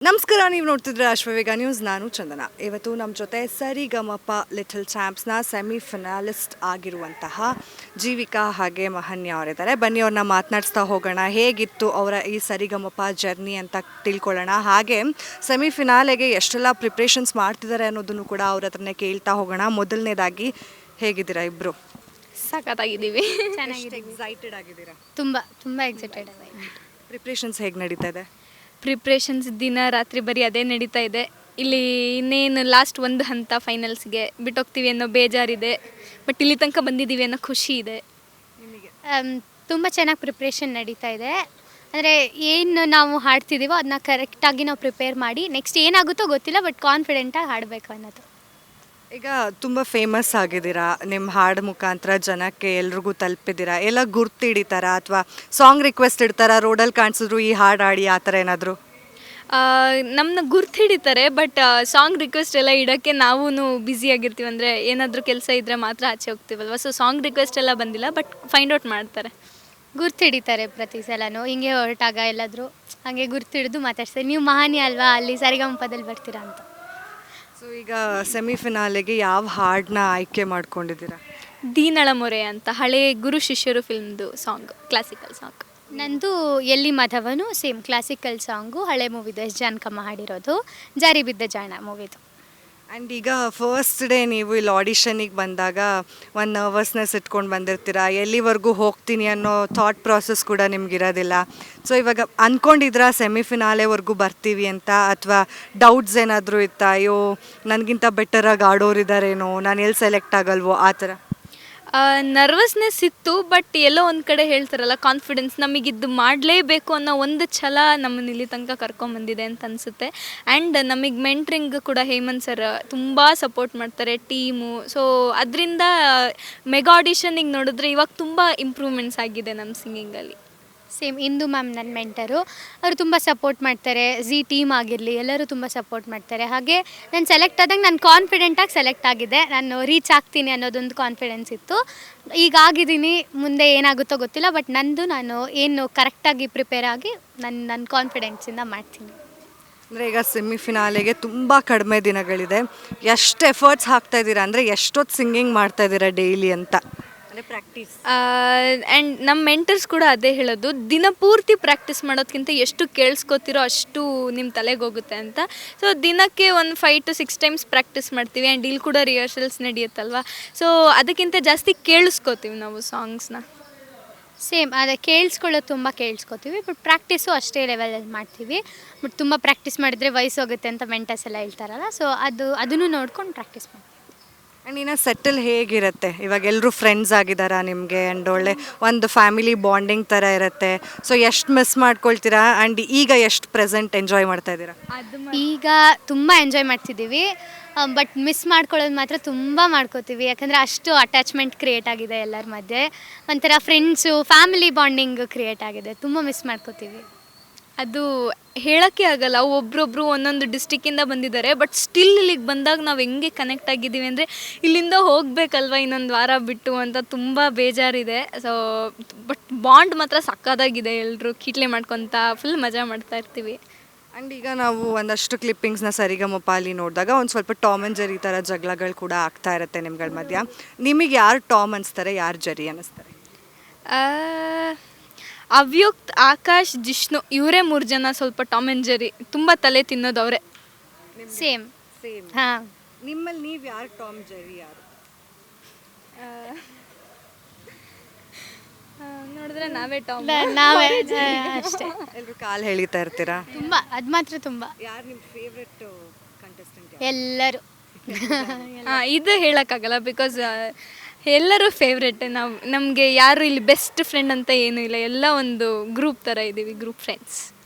ನಮಸ್ಕಾರ, ನೀವು ನೋಡ್ತಿದ್ರೆ ಅಶ್ವವೇಗ ನ್ಯೂಸ್. ನಾನು ಚಂದನ. ಇವತ್ತು ನಮ್ಮ ಜೊತೆ ಸರಿಗಮಪ ಲಿಟಲ್ ಚಾಂಪ್ಸ್ನ ಸೆಮಿಫಿನಾಲಿಸ್ಟ್ ಆಗಿರುವಂತಹ ಜೀವಿಕಾ ಹಾಗೆ ಮಹನ್ಯ ಅವರಿದ್ದಾರೆ. ಬನ್ನಿ ಅವ್ರನ್ನ ಮಾತನಾಡಿಸ್ತಾ ಹೋಗೋಣ. ಹೇಗಿತ್ತು ಅವರ ಈ ಸರಿಗಮಪ ಜರ್ನಿ ಅಂತ ತಿಳ್ಕೊಳ್ಳೋಣ. ಹಾಗೆ ಸೆಮಿಫಿನಾಲೆಗೆ ಎಷ್ಟೆಲ್ಲ ಪ್ರಿಪ್ರೇಷನ್ಸ್ ಮಾಡ್ತಿದ್ದಾರೆ ಅನ್ನೋದನ್ನು ಕೂಡ ಅವ್ರ ಹತ್ರನೇ ಕೇಳ್ತಾ ಹೋಗೋಣ. ಮೊದಲನೇದಾಗಿ ಹೇಗಿದ್ದೀರಾ ಇಬ್ಬರು? ಸಖತ್ತಾಗಿದ್ದೀವಿ. ಎಕ್ಸೈಟೆಡ್ ಆಗಿದ್ದೀರಾ? ತುಂಬ ತುಂಬ ಎಕ್ಸೈಟೆಡ್. ಪ್ರಿಪ್ರೇಷನ್ಸ್ ಹೇಗೆ ನಡೀತಾ ಇದೆ? ಪ್ರಿಪ್ರೇಷನ್ಸ್ ದಿನ ರಾತ್ರಿ ಬರೀ ಅದೇ ನಡೀತಾ ಇದೆ. ಇಲ್ಲಿ ಇನ್ನೇನು ಲಾಸ್ಟ್ ಒಂದು ಹಂತ ಫೈನಲ್ಸ್ಗೆ ಬಿಟ್ಟೋಗ್ತೀವಿ ಅನ್ನೋ ಬೇಜಾರಿದೆ, ಬಟ್ ಇಲ್ಲಿ ತನಕ ಬಂದಿದ್ದೀವಿ ಅನ್ನೋ ಖುಷಿ ಇದೆ. ತುಂಬ ಚೆನ್ನಾಗಿ ಪ್ರಿಪ್ರೇಷನ್ ನಡೀತಾ ಇದೆ. ಅಂದರೆ ಏನು ನಾವು ಹಾಡ್ತಿದ್ದೀವೋ ಅದನ್ನ ಕರೆಕ್ಟಾಗಿ ನಾವು ಪ್ರಿಪೇರ್ ಮಾಡಿ ನೆಕ್ಸ್ಟ್ ಏನಾಗುತ್ತೋ ಗೊತ್ತಿಲ್ಲ, ಬಟ್ ಕಾನ್ಫಿಡೆಂಟಾಗಿ ಹಾಡಬೇಕು ಅನ್ನೋದು. ಈಗ ತುಂಬ ಫೇಮಸ್ ಆಗಿದ್ದೀರಾ, ನಿಮ್ಮ ಹಾಡು ಮುಖಾಂತರ ಜನಕ್ಕೆ ಎಲ್ರಿಗೂ ತಲುಪಿದ್ದೀರಾ. ಎಲ್ಲ ಗುರ್ತು ಹಿಡಿತಾರಾ ಅಥವಾ ಸಾಂಗ್ ರಿಕ್ವೆಸ್ಟ್ ಇಡ್ತಾರಾ? ರೋಡಲ್ಲಿ ಕಾಣಿಸಿದ್ರು ಈ ಹಾಡು ಹಾಡಿ ಆ ಥರ ಏನಾದರೂ? ನಮ್ಮನ್ನ ಗುರ್ತು ಹಿಡಿತಾರೆ, ಬಟ್ ಸಾಂಗ್ ರಿಕ್ವೆಸ್ಟ್ ಎಲ್ಲ ಇಡೋಕ್ಕೆ ನಾವು ಬ್ಯುಸಿಯಾಗಿರ್ತೀವಿ. ಅಂದರೆ ಏನಾದರೂ ಕೆಲಸ ಇದ್ದರೆ ಮಾತ್ರ ಆಚೆ ಹೋಗ್ತೀವಲ್ವ, ಸೊ ಸಾಂಗ್ ರಿಕ್ವೆಸ್ಟ್ ಎಲ್ಲ ಬಂದಿಲ್ಲ, ಬಟ್ ಫೈಂಡ್ ಔಟ್ ಮಾಡ್ತಾರೆ. ಗುರ್ತು ಹಿಡಿತಾರೆ ಪ್ರತಿ ಸಲನೂ. ಹಿಂಗೆ ಹೊರಟಾಗ ಎಲ್ಲಾದರೂ ಹಾಗೆ ಗುರ್ತು ಹಿಡಿದು ಮಾತಾಡ್ತಾರೆ, ನೀವು ಮಹಾನಿ ಅಲ್ವಾ, ಅಲ್ಲಿ ಸರಿಗಮಪದಲ್ಲಿ ಬರ್ತೀರಾ ಅಂತ. ಸೊ ಈಗ ಸೆಮಿಫಿನಾಲೆಗೆ ಯಾವ ಹಾಡನ್ನ ಆಯ್ಕೆ ಮಾಡ್ಕೊಂಡಿದ್ದೀರಾ? ದೀನಳ ಮೊರೆ ಅಂತ ಹಳೆ ಗುರು ಶಿಷ್ಯರು ಫಿಲ್ಮ್ದು ಸಾಂಗ್, ಕ್ಲಾಸಿಕಲ್ ಸಾಂಗ್. ನಂದು ಎಲ್ಲಿ ಮಾಧವನು ಸೇಮ್ ಕ್ಲಾಸಿಕಲ್ ಸಾಂಗು, ಹಳೆ ಮೂವಿದು ಎಸ್ ಜಾನಕಮ್ಮ ಹಾಡಿರೋದು, ಜಾರಿ ಬಿದ್ದ ಜಾಣ ಮೂವಿದು. ಆ್ಯಂಡ್ ಈಗ ಫಸ್ಟ್ ಡೇ ನೀವು ಇಲ್ಲಿ ಆಡಿಷನಿಗೆ ಬಂದಾಗ ಒಂದು ನರ್ವಸ್ನೆಸ್ ಇಟ್ಕೊಂಡು ಬಂದಿರ್ತೀರಾ, ಎಲ್ಲಿವರೆಗೂ ಹೋಗ್ತೀನಿ ಅನ್ನೋ ಥಾಟ್ ಪ್ರಾಸೆಸ್ ಕೂಡ ನಿಮ್ಗಿರೋದಿಲ್ಲ. ಸೊ ಇವಾಗ ಅಂದ್ಕೊಂಡಿದ್ರಾ ಸೆಮಿಫಿನಾಲೆವರೆಗೂ ಬರ್ತೀವಿ ಅಂತ, ಅಥವಾ ಡೌಟ್ಸ್ ಏನಾದರೂ ಇತ್ತಾ? ಅಯ್ಯೋ ನನಗಿಂತ ಬೆಟರಾಗಿ ಆಡೋರಿದ್ದಾರೇನೋ, ನಾನು ಎಲ್ಲಿ ಸೆಲೆಕ್ಟ್ ಆಗಲ್ವೋ ಆ ಥರ? ನರ್ವಸ್ನೆಸ್ ಇತ್ತು, ಬಟ್ ಎಲ್ಲೋ ಒಂದು ಕಡೆ ಹೇಳ್ತಾರಲ್ಲ, ಕಾನ್ಫಿಡೆನ್ಸ್, ನಮಗಿದ್ದು ಮಾಡಲೇಬೇಕು ಅನ್ನೋ ಒಂದು ಛಲ ನಮ್ಮನ್ನ ಇಲ್ಲಿ ತನಕ ಕರ್ಕೊಂಬಂದಿದೆ ಅಂತ ಅನಿಸುತ್ತೆ. ಆ್ಯಂಡ್ ನಮಗೆ ಮೆಂಟ್ರಿಂಗ್ ಕೂಡ ಹೇಮಂತ್ ಸರ್ ತುಂಬ ಸಪೋರ್ಟ್ ಮಾಡ್ತಾರೆ, ಟೀಮು. ಸೊ ಅದರಿಂದ ಮೆಗಾ ಆಡಿಷನಿಗೆ ನೋಡಿದ್ರೆ ಇವಾಗ ತುಂಬ ಇಂಪ್ರೂವ್ಮೆಂಟ್ಸ್ ಆಗಿದೆ ನಮ್ಮ ಸಿಂಗಿಂಗಲ್ಲಿ. ಸೇಮ್ ಇಂದು ಮ್ಯಾಮ್ ನನ್ನ ಮೆಂಟರು, ಅವರು ತುಂಬ ಸಪೋರ್ಟ್ ಮಾಡ್ತಾರೆ. ಝೀ ಟೀಮ್ ಆಗಿರಲಿ ಎಲ್ಲರೂ ತುಂಬ ಸಪೋರ್ಟ್ ಮಾಡ್ತಾರೆ. ಹಾಗೆ ನಾನು ಸೆಲೆಕ್ಟ್ ಆದಾಗ ನಾನು ಕಾನ್ಫಿಡೆಂಟಾಗಿ ಸೆಲೆಕ್ಟ್ ಆಗಿದೆ, ನಾನು ರೀಚ್ ಆಗ್ತೀನಿ ಅನ್ನೋದೊಂದು ಕಾನ್ಫಿಡೆನ್ಸ್ ಇತ್ತು. ಈಗ ಆಗಿದ್ದೀನಿ, ಮುಂದೆ ಏನಾಗುತ್ತೋ ಗೊತ್ತಿಲ್ಲ, ಬಟ್ ನಾನು ಏನು ಕರೆಕ್ಟಾಗಿ ಪ್ರಿಪೇರ್ ಆಗಿ ನನ್ನ ಕಾನ್ಫಿಡೆನ್ಸಿಂದ ಮಾಡ್ತೀನಿ. ಅಂದರೆ ಈಗ ಸೆಮಿಫಿನಾಲೆಗೆ ತುಂಬ ಕಡಿಮೆ ದಿನಗಳಿದೆ. ಎಷ್ಟು ಎಫರ್ಟ್ಸ್ ಹಾಕ್ತಾಯಿದ್ದೀರಾ? ಅಂದರೆ ಎಷ್ಟೊತ್ತು ಸಿಂಗಿಂಗ್ ಮಾಡ್ತಾಯಿದ್ದೀರಾ ಡೈಲಿ ಅಂತ? ಅಂದರೆ ಪ್ರಾಕ್ಟೀಸ್. ಆ್ಯಂಡ್ ನಮ್ಮ ಮೆಂಟರ್ಸ್ ಕೂಡ ಅದೇ ಹೇಳೋದು, ದಿನಪೂರ್ತಿ ಪ್ರಾಕ್ಟೀಸ್ ಮಾಡೋದಕ್ಕಿಂತ ಎಷ್ಟು ಕೇಳಿಸ್ಕೊತಿರೋ ಅಷ್ಟು ನಿಮ್ಮ ತಲೆಗೆ ಹೋಗುತ್ತೆ ಅಂತ. ಸೊ ದಿನಕ್ಕೆ ಒಂದು 5 to 6 ಟೈಮ್ಸ್ ಪ್ರಾಕ್ಟೀಸ್ ಮಾಡ್ತೀವಿ. ಆ್ಯಂಡ್ ಇಲ್ಲಿ ಕೂಡ ರಿಹರ್ಸಲ್ಸ್ ನಡೆಯುತ್ತಲ್ವ, ಸೊ ಅದಕ್ಕಿಂತ ಜಾಸ್ತಿ ಕೇಳಿಸ್ಕೋತೀವಿ ನಾವು ಸಾಂಗ್ಸ್ನ. ಸೇಮ್ ಅದೇ ಕೇಳಿಸ್ಕೊಳ್ಳೋದು ತುಂಬ ಕೇಳಿಸ್ಕೊತೀವಿ, ಬಟ್ ಪ್ರಾಕ್ಟೀಸು ಅಷ್ಟೇ ಲೆವೆಲಲ್ಲಿ ಮಾಡ್ತೀವಿ. ಬಟ್ ತುಂಬ ಪ್ರಾಕ್ಟೀಸ್ ಮಾಡಿದರೆ ವಯಸ್ಸು ಹೋಗುತ್ತೆ ಅಂತ ಮೆಂಟರ್ಸ್ ಎಲ್ಲ ಹೇಳ್ತಾರಲ್ಲ, ಸೊ ಅದನ್ನು ನೋಡ್ಕೊಂಡು ಪ್ರಾಕ್ಟೀಸ್ ಮಾಡ್ತೀವಿ. ಆ್ಯಂಡ್ ಇನ್ನು ಸೆಟಲ್ ಹೇಗಿರುತ್ತೆ? ಇವಾಗ ಎಲ್ಲರೂ ಫ್ರೆಂಡ್ಸ್ ಆಗಿದ್ದಾರಾ ನಿಮಗೆ? ಆ್ಯಂಡ್ ಒಳ್ಳೆ ಒಂದು ಫ್ಯಾಮಿಲಿ ಬಾಂಡಿಂಗ್ ಥರ ಇರುತ್ತೆ. ಸೊ ಎಷ್ಟು ಮಿಸ್ ಮಾಡ್ಕೊಳ್ತೀರಾ? ಆ್ಯಂಡ್ ಈಗ ಎಷ್ಟು ಪ್ರೆಸೆಂಟ್ ಎಂಜಾಯ್ ಮಾಡ್ತಾ ಇದ್ದೀರಾ? ಈಗ ತುಂಬ ಎಂಜಾಯ್ ಮಾಡ್ತಿದ್ದೀವಿ, ಬಟ್ ಮಿಸ್ ಮಾಡ್ಕೊಳ್ಳೋದು ಮಾತ್ರ ತುಂಬ ಮಾಡ್ಕೋತೀವಿ. ಯಾಕಂದರೆ ಅಷ್ಟು ಅಟ್ಯಾಚ್ಮೆಂಟ್ ಕ್ರಿಯೇಟ್ ಆಗಿದೆ ಎಲ್ಲರ ಮಧ್ಯೆ, ಒಂಥರ ಫ್ರೆಂಡ್ಸು ಫ್ಯಾಮಿಲಿ ಬಾಂಡಿಂಗ್ ಕ್ರಿಯೇಟ್ ಆಗಿದೆ, ತುಂಬ ಮಿಸ್ ಮಾಡ್ಕೋತೀವಿ. ಅದು ಹೇಳೋಕ್ಕೆ ಆಗಲ್ಲ. ಒಬ್ಬರೊಬ್ಬರು ಒಂದೊಂದು ಡಿಸ್ಟಿಕ್ಕಿಂದ ಬಂದಿದ್ದಾರೆ, ಬಟ್ ಸ್ಟಿಲ್ ಇಲ್ಲಿಗೆ ಬಂದಾಗ ನಾವು ಹೆಂಗೆ ಕನೆಕ್ಟ್ ಆಗಿದ್ದೀವಿ ಅಂದರೆ, ಇಲ್ಲಿಂದ ಹೋಗಬೇಕಲ್ವ ಇನ್ನೊಂದು ವಾರ ಬಿಟ್ಟು ಅಂತ ತುಂಬ ಬೇಜಾರಿದೆ. ಸೊ ಬಟ್ ಬಾಂಡ್ ಮಾತ್ರ ಸಕ್ಕತ್ತಾಗಿದೆ, ಎಲ್ಲರೂ ಕೀಟ್ಲೆ ಮಾಡ್ಕೊತ ಫುಲ್ ಮಜಾ ಮಾಡ್ತಾ ಇರ್ತೀವಿ. ಆ್ಯಂಡ್ ಈಗ ನಾವು ಒಂದಷ್ಟು ಕ್ಲಿಪ್ಪಿಂಗ್ಸ್ನ ಸರಿಗಮಪ ಅಲ್ಲಿ ನೋಡಿದಾಗ ಒಂದು ಸ್ವಲ್ಪ ಟಾಮ್ ಆ್ಯಂಡ್ ಜೆರಿ ಥರ ಜಗಳಗಳು ಕೂಡ ಆಗ್ತಾ ಇರುತ್ತೆ ನಿಮ್ಗಳ ಮಧ್ಯ. ನಿಮಗೆ ಯಾರು ಟಾಮ್ ಅನಿಸ್ತಾರೆ, ಯಾರು ಜೆರಿ ಅನ್ನಿಸ್ತಾರೆ? ಅವ್ಯುಕ್ತ್, ಆಕಾಶ್, ಜಿಷ್ಣು ಇವರೇ 3 ಜನ ಸ್ವಲ್ಪ ಟಾಮ್ ಆ್ಯಂಡ್ ಜೆರಿ, ತುಂಬ ತಲೆ ತಿನ್ನೋದು ಅವರೇ. ಸೇಮ್. ಹಾಂ, ನಿಮ್ಮಲ್ಲಿ ನೀವು ಯಾರು ಟಾಮ್, ಜೆರಿ ಯಾರು? ನೋಡಿದ್ರೆ ನಾವೇ ಟಾಮ್, ನಾವೇ ಅಷ್ಟೇ. ಎಲ್ಲರೂ ಕಾಲು ಎಳಿತಾ ಇರ್ತೀರಾ? ತುಂಬ, ಅದು ಮಾತ್ರ ತುಂಬ. ಯಾರು ನಿಮ್ಮ ಫೇವ್ರೆಟ್ ಕಂಟೆಸ್ಟೆಂಟ್? ಎಲ್ಲರೂ. ಇದು ಹೇಳೋಕ್ಕಾಗಲ್ಲ, ಬಿಕಾಸ್ ಎಲ್ಲರೂ ಫೇವ್ರೆಟ್. ನಮಗೆ ಯಾರು ಇಲ್ಲಿ ಬೆಸ್ಟ್ ಫ್ರೆಂಡ್ ಅಂತ ಏನೂ ಇಲ್ಲ, ಎಲ್ಲ ಒಂದು ಗ್ರೂಪ್ ಥರ ಇದ್ದೀವಿ, ಗ್ರೂಪ್ ಫ್ರೆಂಡ್ಸ್.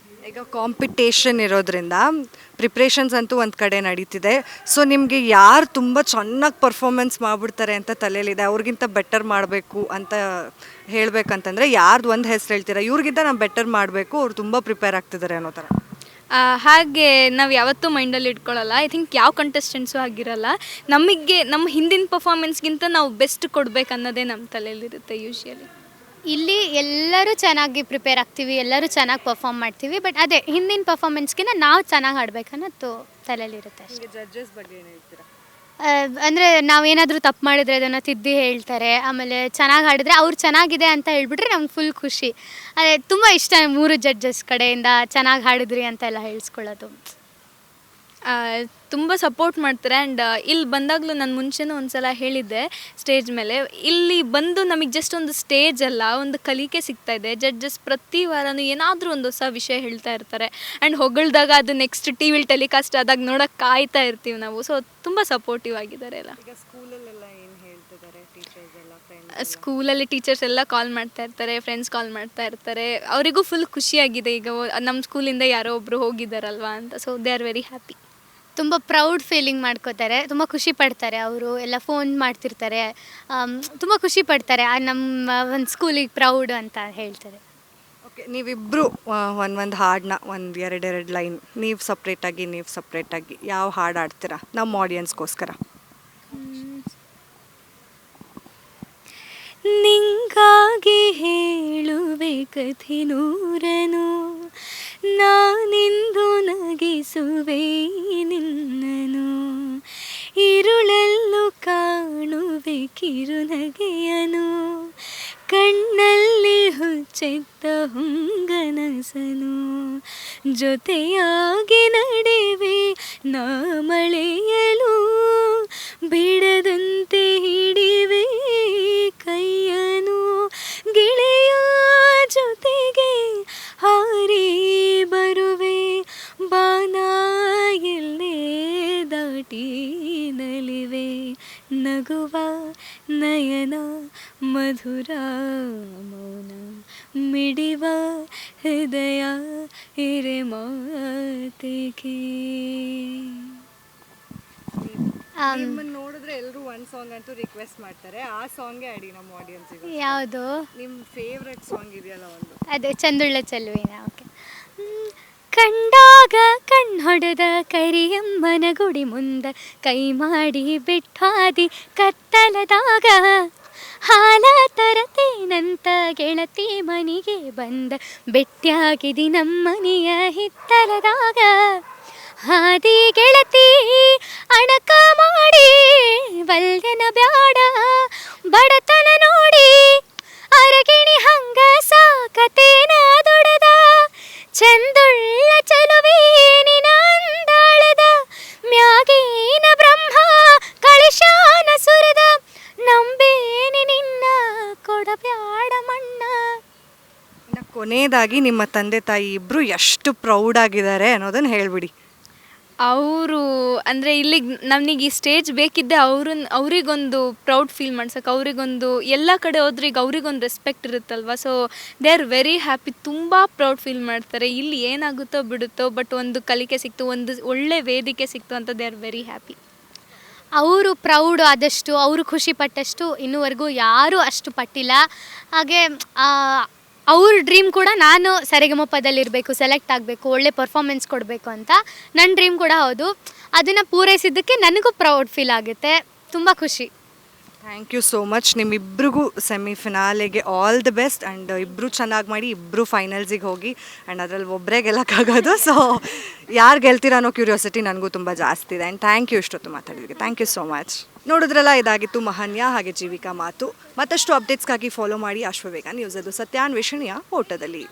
ಈಗ ಕಾಂಪಿಟೇಷನ್ ಇರೋದ್ರಿಂದ ಪ್ರಿಪ್ರೇಷನ್ಸ್ ಅಂತೂ ಒಂದು ಕಡೆ ನಡೀತಿದೆ. ಸೊ ನಿಮಗೆ ಯಾರು ತುಂಬ ಚೆನ್ನಾಗಿ ಪರ್ಫಾರ್ಮೆನ್ಸ್ ಮಾಡಿಬಿಡ್ತಾರೆ ಅಂತ ತಲೆಯಲ್ಲಿದೆ, ಅವ್ರಿಗಿಂತ ಬೆಟರ್ ಮಾಡಬೇಕು ಅಂತ ಹೇಳಬೇಕಂತಂದರೆ ಯಾರ್ದು ಒಂದು ಹೆಸರು ಹೇಳ್ತೀರಾ, ಇವ್ರಿಗಿಂತ ನಾವು ಬೆಟರ್ ಮಾಡಬೇಕು, ಅವ್ರು ತುಂಬ ಪ್ರಿಪೇರ್ ಆಗ್ತಿದ್ದಾರೆ ಅನ್ನೋ ಥರ? ಹಾಗೆ ನಾವು ಯಾವತ್ತೂ ಮೈಂಡಲ್ಲಿ ಇಟ್ಕೊಳ್ಳಲ್ಲ. ಐ ಥಿಂಕ್ ಯಾವ ಕಂಟೆಸ್ಟೆಂಟ್ಸು ಆಗಿರಲ್ಲ, ನಮಗೆ ನಮ್ಮ ಹಿಂದಿನ ಪರ್ಫಾರ್ಮೆನ್ಸ್ಗಿಂತ ನಾವು ಬೆಸ್ಟ್ ಕೊಡಬೇಕು ಅನ್ನೋದೇ ನಮ್ಮ ತಲೆಯಲ್ಲಿರುತ್ತೆ ಯೂಶ್ವಲಿ. ಇಲ್ಲಿ ಎಲ್ಲರೂ ಚೆನ್ನಾಗಿ ಪ್ರಿಪೇರ್ ಆಗ್ತೀವಿ, ಎಲ್ಲರೂ ಚೆನ್ನಾಗಿ ಪರ್ಫಾರ್ಮ್ ಮಾಡ್ತೀವಿ. ಬಟ್ ಅದೇ ಹಿಂದಿನ ಪರ್ಫಾರ್ಮೆನ್ಸ್ಗಿಂತ ನಾವು ಚೆನ್ನಾಗಿ ಆಡಬೇಕನ್ನೋದು ತಲೆಯಲ್ಲಿರುತ್ತೆ ಅಷ್ಟೇ. ನಿಮಗೆ ಜಡ್ಜಸ್ ಬಗ್ಗೆ ಏನು ಹೇಳ್ತೀರಾ? ಅಂದರೆ ನಾವೇನಾದರೂ ತಪ್ಪು ಮಾಡಿದ್ರೆ ಅದನ್ನು ತಿದ್ದಿ ಹೇಳ್ತಾರೆ. ಆಮೇಲೆ ಚೆನ್ನಾಗಿ ಆಡಿದ್ರೆ ಅವ್ರು ಚೆನ್ನಾಗಿದೆ ಅಂತ ಹೇಳ್ಬಿಟ್ರೆ ನಮ್ಗೆ ಫುಲ್ ಖುಷಿ. ಅದೇ ತುಂಬ ಇಷ್ಟ 3 ಜಡ್ಜಸ್ ಕಡೆಯಿಂದ ಚೆನ್ನಾಗಿ ಹಾಡಿದ್ರಿ ಅಂತೆಲ್ಲ ಹೇಳಿಸ್ಕೊಳ್ಳೋದು. ತುಂಬ ಸಪೋರ್ಟ್ ಮಾಡ್ತಾರೆ. ಆ್ಯಂಡ್ ಇಲ್ಲಿ ಬಂದಾಗಲೂ ನಾನು ಮುಂಚೆನೂ ಒಂದು ಸಲ ಹೇಳಿದ್ದೆ ಸ್ಟೇಜ್ ಮೇಲೆ, ಇಲ್ಲಿ ಬಂದು ನಮಗೆ ಜಸ್ಟ್ ಒಂದು ಸ್ಟೇಜ್ ಅಲ್ಲ, ಒಂದು ಕಲಿಕೆ ಸಿಗ್ತಾಯಿದೆ. ಜಡ್ಜಸ್ ಪ್ರತಿ ವಾರನೂ ಏನಾದರೂ ಒಂದು ಹೊಸ ವಿಷಯ ಹೇಳ್ತಾ ಇರ್ತಾರೆ. ಆ್ಯಂಡ್ ಹೊಗಳ್ದಾಗ ಅದು ನೆಕ್ಸ್ಟ್ ಟಿ ವಿಲಿ ಟೆಲಿಕಾಸ್ಟ್ ಆದಾಗ ನೋಡೋಕೆ ಕಾಯ್ತಾ ಇರ್ತೀವಿ ನಾವು. ಸೊ ತುಂಬ ಸಪೋರ್ಟಿವ್ ಆಗಿದ್ದಾರೆ ಎಲ್ಲ. ಈಗ ಸ್ಕೂಲಲ್ಲೆಲ್ಲ ಏನು ಹೇಳ್ತಿದ್ದಾರೆ ಟೀಚರ್ಸ್ ಎಲ್ಲ, ಫ್ರೆಂಡ್ಸ್? ಸ್ಕೂಲಲ್ಲಿ ಟೀಚರ್ಸ್ ಎಲ್ಲ ಕಾಲ್ ಮಾಡ್ತಾ ಇರ್ತಾರೆ, ಫ್ರೆಂಡ್ಸ್ ಕಾಲ್ ಮಾಡ್ತಾ ಇರ್ತಾರೆ. ಅವರಿಗೂ ಫುಲ್ ಖುಷಿಯಾಗಿದೆ ಈಗ ನಮ್ಮ ಸ್ಕೂಲಿಂದ ಯಾರೋ ಒಬ್ಬರು ಹೋಗಿದ್ದಾರಲ್ವಾ ಅಂತ. So they are very happy. ತುಂಬ ಪ್ರೌಡ್ ಫೀಲಿಂಗ್ ಮಾಡ್ಕೋತಾರೆ, ತುಂಬ ಖುಷಿ ಪಡ್ತಾರೆ. ಅವರು ಎಲ್ಲ ಫೋನ್ ಮಾಡ್ತಿರ್ತಾರೆ, ತುಂಬ ಖುಷಿ ಪಡ್ತಾರೆ. ನಮ್ಮ ಒಂದು ಸ್ಕೂಲಿಗೆ ಪ್ರೌಡ್ ಅಂತ ಹೇಳ್ತಾರೆ. ಓಕೆ, ನೀವಿಬ್ಬರು ಒಂದು ಹಾಡನ್ನ ಒಂದು ಎರಡೆರಡು ಲೈನ್ ನೀವು ಸಪ್ರೇಟಾಗಿ ಯಾವ ಹಾಡು ಆಡ್ತೀರಾ ನಮ್ಮ ಆಡಿಯನ್ಸ್ಗೋಸ್ಕರ? ನಿಂಗಾಗಿ ಹೇಳುವೆ ಕಥೆ ನೂರನು, ನಾನಿಂದು ನಗಿಸುವೆ ನಿನ್ನನು, ഇരുಳಲ್ಲೂ ಕಾಣುವೆ ಕಿರುನಗೆಯನು, ಕಣ್ಣಲ್ಲಿ ಹುಚ್ಚೆತ್ತ ಹುಂಗನಸನು, ಜೊತೆಯಾಗಿ ನಡೆವೆ ನಾ ಮಳೆಯಲು, ಬಿಡದಂತೆ ಹಿಡಿವೆ ಕೈಯನು, ಗೆಳೆಯ ಜೊತೆಗೆ ಹಾರಿ ಬರುವೆ, ಬಾನ ಎಲ್ಲೇ ದಾಟಿ ನಲಿವೆ, ನಗುವ ನಯನ ಮಧುರ ಮೌನ, ಮಿಡಿವ ಹೃದಯ ಹಿರೆ ಮಾತಿಗೆ. ನಿಮ್ಮನ್ನು ನೋಡಿದ್ರೆ ಎಲ್ಲರೂ ಒಂದು ಸಾಂಗ್ ಅಂತೂ ರಿಕ್ವೆಸ್ಟ್ ಮಾಡ್ತಾರೆ, ಆ ಸಾಂಗೇ ಆಡಿ ನಮ್ಮ ಆಡಿಯನ್ಸಿಗೆ. ಯಾವುದು? ನಿಮ್ಮ ಫೇವ್ರೆಟ್ ಸಾಂಗ್ ಇದೆಯಲ್ಲ ಒಂದು? ಅದೇ ಚಂದುಳ್ಳ ಚೆಲುವಿನ. ಓಕೆ. ಕಂಡಾಗ ಕಣ್ಣೊಡೆದ ಕರಿಯಮ್ಮನ ಗುಡಿ ಮುಂದ, ಕೈ ಮಾಡಿ ಬಿಟ್ಟಾದಿ ಕತ್ತಲದಾಗ, ಹಾಲ ತರತೇನಂತ ಗೆಳತಿ ಮನೆಗೆ ಬಂದ, ಬೆಟ್ಟಿಯಾಗಿದಿ ನಮ್ಮನೆಯ ಹಿತ್ತಲದಾಗ, ಹಾದಿ ಗೆಳತಿ ಅಣಕ ಮಾಡಿ ವಲ್ಯನ ಬ್ಯಾಡ ಬಡತನ ನೋಡಿ, ಅರಗಿಣಿ ಹಂಗ ಸಾಕತೇನ ದೊಡದ, ಚಂದುಳ್ಳ ಚಲುವೇನಿನ ಅಂದಾಳದ, ಮ್ಯಾಗೇನ ಬ್ರಹ್ಮ ಕಳಿಶಾನ ಸುರದ, ನಂಬೇನಿ ನಿನ್ನ ಕೊಡಬ್ಯಾಡ ಮಣ್ಣ. ಕೊನೆಯದಾಗಿ ನಿಮ್ಮ ತಂದೆ ತಾಯಿ ಇಬ್ಬರು ಎಷ್ಟು ಪ್ರೌಡ್ ಆಗಿದ್ದಾರೆ ಅನ್ನೋದನ್ನು ಹೇಳ್ಬಿಡಿ. ಅವರು ಅಂದರೆ ಇಲ್ಲಿಗೆ ನಮಗೆ ಈ ಸ್ಟೇಜ್ ಬೇಕಿದ್ದೆ ಅವರಿಗೊಂದು ಪ್ರೌಡ್ ಫೀಲ್ ಮಾಡ್ಸೋಕೆ, ಅವರಿಗೊಂದು ಎಲ್ಲ ಕಡೆ ಹೋದ್ರೆ ಈಗ ಅವರಿಗೊಂದು ರೆಸ್ಪೆಕ್ಟ್ ಇರುತ್ತಲ್ವ. So they are very happy, ತುಂಬ ಪ್ರೌಡ್ ಫೀಲ್ ಮಾಡ್ತಾರೆ. ಇಲ್ಲಿ ಏನಾಗುತ್ತೋ ಬಿಡುತ್ತೋ, ಬಟ್ ಒಂದು ಕಲಿಕೆ ಸಿಕ್ತು, ಒಂದು ಒಳ್ಳೆ ವೇದಿಕೆ ಸಿಕ್ತು ಅಂತ ದೇ ಆರ್ ವೆರಿ ಹ್ಯಾಪಿ. ಅವರು ಪ್ರೌಡ್ ಆದಷ್ಟು, ಅವರು ಖುಷಿ ಪಟ್ಟಷ್ಟು ಇನ್ನೂವರೆಗೂ ಯಾರೂ ಅಷ್ಟು ಪಟ್ಟಿಲ್ಲ. ಹಾಗೆ ಅವ್ರ ಡ್ರೀಮ್ ಕೂಡ ನಾನು ಸರಿಗಮಪದಲ್ಲಿರಬೇಕು, ಸೆಲೆಕ್ಟ್ ಆಗಬೇಕು, ಒಳ್ಳೆ ಪರ್ಫಾರ್ಮೆನ್ಸ್ ಕೊಡಬೇಕು ಅಂತ ನನ್ನ ಡ್ರೀಮ್ ಕೂಡ ಹೌದು. ಅದನ್ನು ಪೂರೈಸಿದ್ದಕ್ಕೆ ನನಗೂ ಪ್ರೌಡ್ ಫೀಲ್ ಆಗುತ್ತೆ, ತುಂಬ ಖುಷಿ. Thank you so much. ನಿಮ್ಮಿಬ್ರಿಗೂ ಸೆಮಿಫಿನಾಲೆಗೆ ಆಲ್ ದಿ ಬೆಸ್ಟ್. ಆ್ಯಂಡ್ ಇಬ್ಬರು ಚೆನ್ನಾಗಿ ಮಾಡಿ ಇಬ್ಬರು ಫೈನಲ್ಸಿಗೆ ಹೋಗಿ, ಆ್ಯಂಡ್ ಅದರಲ್ಲಿ ಒಬ್ಬರೇ ಗೆಲ್ಲಕ್ಕಾಗೋದು. ಸೊ ಯಾರು ಗೆಲ್ತೀರ ಅನ್ನೋ ಕ್ಯೂರಿಯಾಸಿಟಿ ನನಗೂ ತುಂಬ ಜಾಸ್ತಿ ಇದೆ. ಆ್ಯಂಡ್ ಥ್ಯಾಂಕ್ ಯು ಇಷ್ಟೊತ್ತು ಮಾತಾಡಿದ್ವಿ. Thank you so much. ನೋಡಿದ್ರಲ್ಲ, ಇದಾಗಿತ್ತು ಮಹನ್ಯ ಹಾಗೆ ಜೀವಿಕಾ ಮಾತು. ಮತ್ತಷ್ಟು ಅಪ್ಡೇಟ್ಸ್ಗಾಗಿ ಫಾಲೋ ಮಾಡಿ ಅಶ್ವವೇಗ ನ್ಯೂಸ್. ಅದು ಸತ್ಯಾನ್ವೇಷಣೆಯ ಓಟದಲ್ಲಿ.